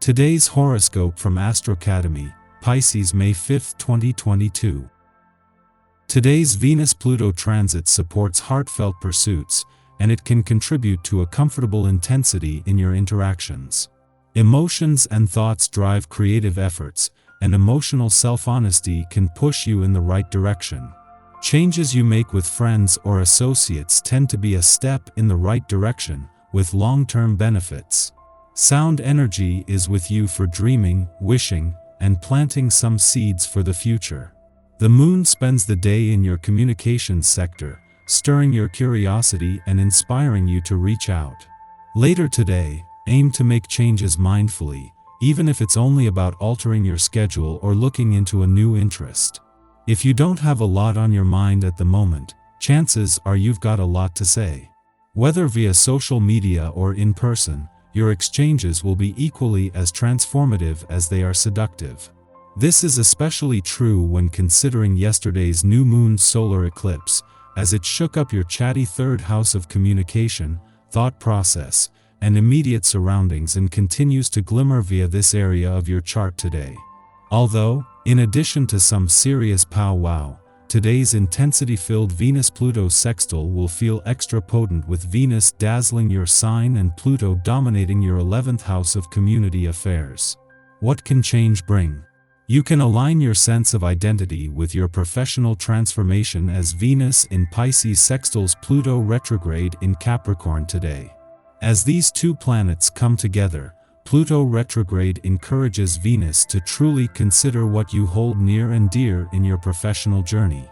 Today's horoscope from Astrocademy, Pisces May 5, 2022. Today's Venus-Pluto transit supports heartfelt pursuits, and it can contribute to a comfortable intensity in your interactions. Emotions and thoughts drive creative efforts, and emotional self-honesty can push you in the right direction. Changes you make with friends or associates tend to be a step in the right direction, with long-term benefits. Sound energy is with you for dreaming, wishing, and planting some seeds for the future. The moon spends the day in your communications sector, stirring your curiosity and inspiring you to reach out. Later today, aim to make changes mindfully, even if it's only about altering your schedule or looking into a new interest. If you don't have a lot on your mind at the moment, chances are you've got a lot to say. Whether via social media or in person, your exchanges will be equally as transformative as they are seductive. This is especially true when considering yesterday's new moon solar eclipse, as it shook up your chatty third house of communication, thought process, and immediate surroundings and continues to glimmer via this area of your chart today. Although, in addition to some serious powwow, today's intensity-filled Venus-Pluto sextile will feel extra potent, with Venus dazzling your sign and Pluto dominating your 11th house of community affairs. What can change bring? You can align your sense of identity with your professional transformation as Venus in Pisces sextiles Pluto retrograde in Capricorn today. As these two planets come together, Pluto retrograde encourages Venus to truly consider what you hold near and dear in your professional journey.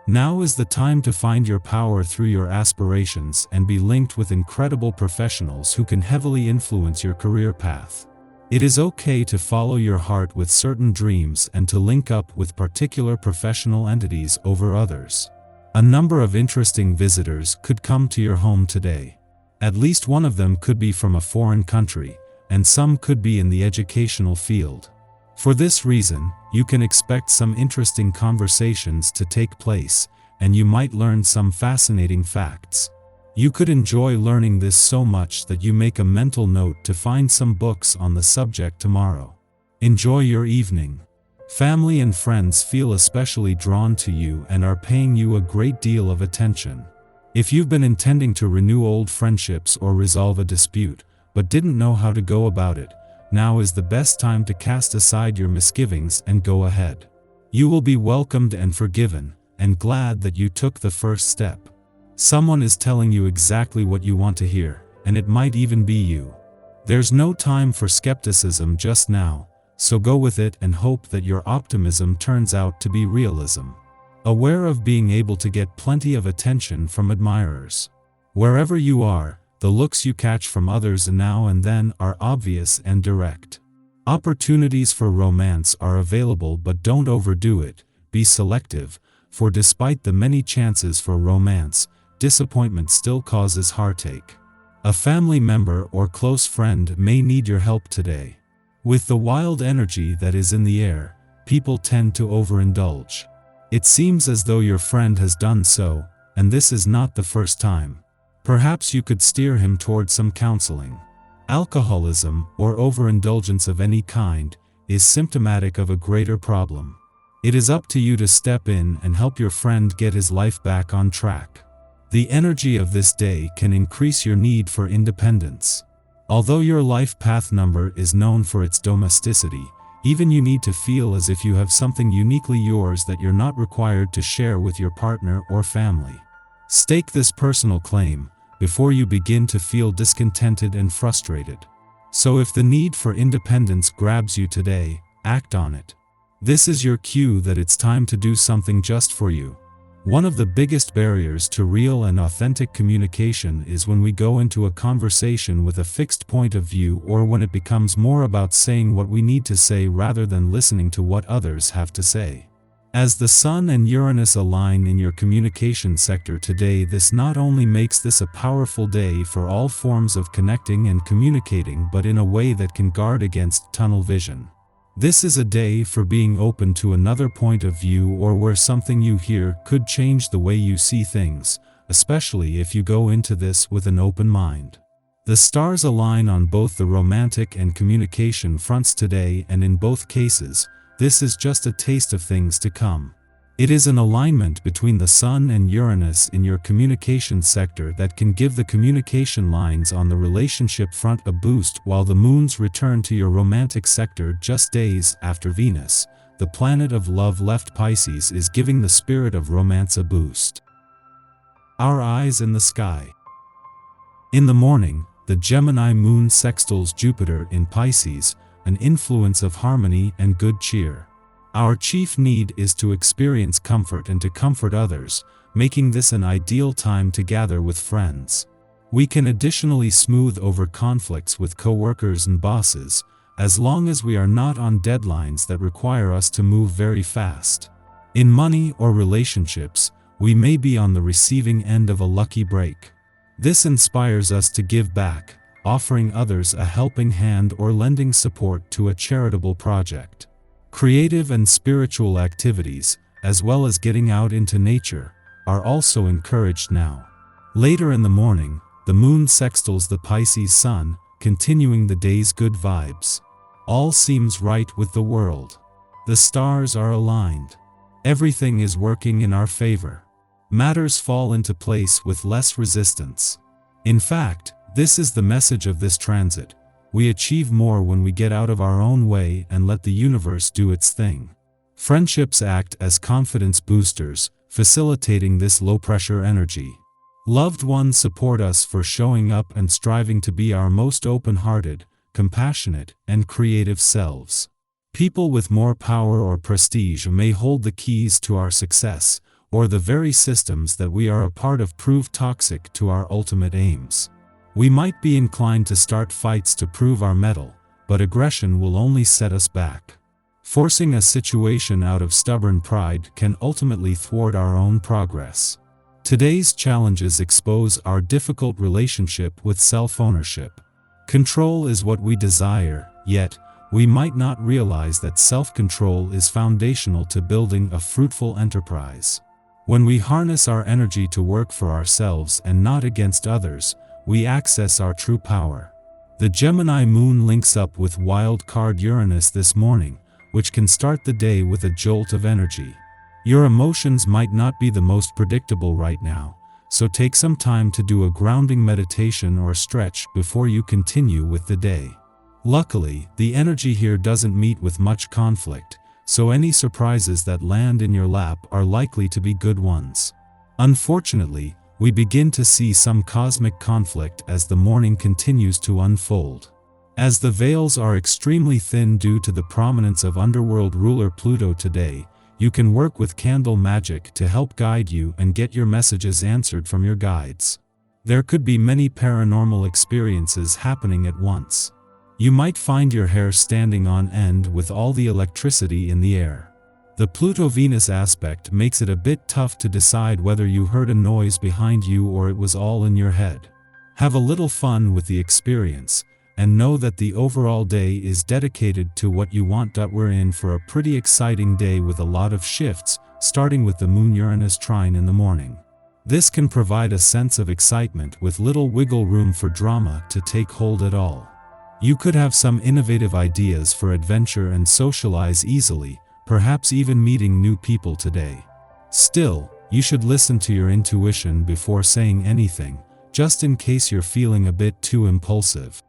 Now is the time to find your power through your aspirations and be linked with incredible professionals who can heavily influence your career path. It is okay to follow your heart with certain dreams and to link up with particular professional entities over others. A number of interesting visitors could come to your home today. At least one of them could be from a foreign country, and some could be in the educational field. For this reason, you can expect some interesting conversations to take place, and you might learn some fascinating facts. You could enjoy learning this so much that you make a mental note to find some books on the subject tomorrow. Enjoy your evening. Family and friends feel especially drawn to you and are paying you a great deal of attention. If you've been intending to renew old friendships or resolve a dispute, but didn't know how to go about it, now is the best time to cast aside your misgivings and go ahead. You will be welcomed and forgiven, and glad that you took the first step. Someone is telling you exactly what you want to hear, and it might even be you. There's no time for skepticism just now, so go with it and hope that your optimism turns out to be realism. Aware of being able to get plenty of attention from admirers. Wherever you are, the looks you catch from others now and then are obvious and direct. Opportunities for romance are available, but don't overdo it. Be selective, for despite the many chances for romance, disappointment still causes heartache. A family member or close friend may need your help today. With the wild energy that is in the air, people tend to overindulge. It seems as though your friend has done so, and this is not the first time. Perhaps you could steer him toward some counseling. Alcoholism, or overindulgence of any kind, is symptomatic of a greater problem. It is up to you to step in and help your friend get his life back on track. The energy of this day can increase your need for independence. Although your life path number is known for its domesticity, even you need to feel as if you have something uniquely yours that you're not required to share with your partner or family. Stake this personal claim before you begin to feel discontented and frustrated. So if the need for independence grabs you today, act on it. This is your cue that it's time to do something just for you. One of the biggest barriers to real and authentic communication is when we go into a conversation with a fixed point of view, or when it becomes more about saying what we need to say rather than listening to what others have to say. As the Sun and Uranus align in your communication sector today, this not only makes this a powerful day for all forms of connecting and communicating, but in a way that can guard against tunnel vision. This is a day for being open to another point of view, or where something you hear could change the way you see things, especially if you go into this with an open mind. The stars align on both the romantic and communication fronts today, and in both cases, this is just a taste of things to come. It is an alignment between the Sun and Uranus in your communication sector that can give the communication lines on the relationship front a boost, while the Moon's return to your romantic sector just days after Venus, the planet of love, left Pisces, is giving the spirit of romance a boost. Our eyes in the sky. In the morning, the Gemini Moon sextiles Jupiter in Pisces, an influence of harmony and good cheer. Our chief need is to experience comfort and to comfort others, making this an ideal time to gather with friends. We can additionally smooth over conflicts with co-workers and bosses, as long as we are not on deadlines that require us to move very fast. In money or relationships, we may be on the receiving end of a lucky break. This inspires us to give back, offering others a helping hand or lending support to a charitable project. Creative and spiritual activities, as well as getting out into nature, are also encouraged now. Later in the morning, the Moon sextiles the Pisces Sun, continuing the day's good vibes. All seems right with the world. The stars are aligned. Everything is working in our favor. Matters fall into place with less resistance. In fact, this is the message of this transit. We achieve more when we get out of our own way and let the universe do its thing. Friendships act as confidence boosters, facilitating this low-pressure energy. Loved ones support us for showing up and striving to be our most open-hearted, compassionate, and creative selves. People with more power or prestige may hold the keys to our success, or the very systems that we are a part of prove toxic to our ultimate aims. We might be inclined to start fights to prove our mettle, but aggression will only set us back. Forcing a situation out of stubborn pride can ultimately thwart our own progress. Today's challenges expose our difficult relationship with self-ownership. Control is what we desire, yet, we might not realize that self-control is foundational to building a fruitful enterprise. When we harness our energy to work for ourselves and not against others, we access our true power. The Gemini Moon links up with wild card Uranus this morning, which can start the day with a jolt of energy. Your emotions might not be the most predictable right now, so take some time to do a grounding meditation or stretch before you continue with the day. Luckily, the energy here doesn't meet with much conflict, so any surprises that land in your lap are likely to be good ones. Unfortunately, we begin to see some cosmic conflict as the morning continues to unfold. As the veils are extremely thin due to the prominence of underworld ruler Pluto today, you can work with candle magic to help guide you and get your messages answered from your guides. There could be many paranormal experiences happening at once. You might find your hair standing on end with all the electricity in the air. The Pluto-Venus aspect makes it a bit tough to decide whether you heard a noise behind you or it was all in your head. Have a little fun with the experience, and know that the overall day is dedicated to what you want. We're in for a pretty exciting day with a lot of shifts, starting with the Moon-Uranus trine in the morning. This can provide a sense of excitement with little wiggle room for drama to take hold at all. You could have some innovative ideas for adventure and socialize easily, perhaps even meeting new people today. Still, you should listen to your intuition before saying anything, just in case you're feeling a bit too impulsive.